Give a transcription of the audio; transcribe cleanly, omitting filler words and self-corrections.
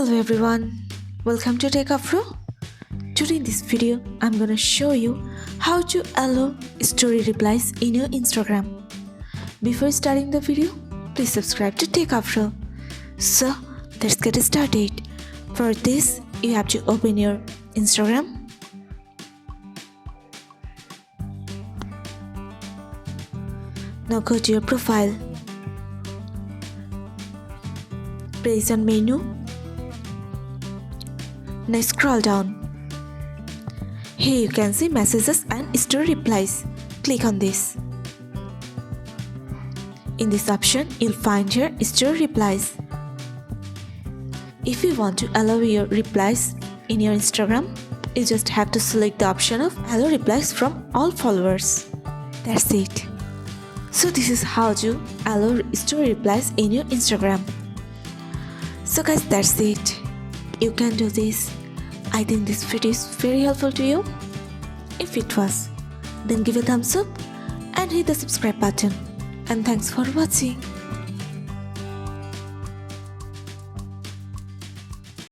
Hello everyone, welcome to Techavro. Today in this video, I'm gonna show you how to allow story replies in your Instagram. Before starting the video, please subscribe to Techavro. So let's get started. For this, you have to open your Instagram. Now go to your profile. Press on menu. Now scroll down. Here you can see messages and story replies. Click on this. In this option, you'll find here story replies. If you want to allow your replies in your Instagram, you just have to select the option of allow replies from all followers. That's it. So this is how to allow story replies in your Instagram. So guys, that's it. You can do this. I think this video is very helpful to you. If it was, then give a thumbs up and hit the subscribe button. And thanks for watching.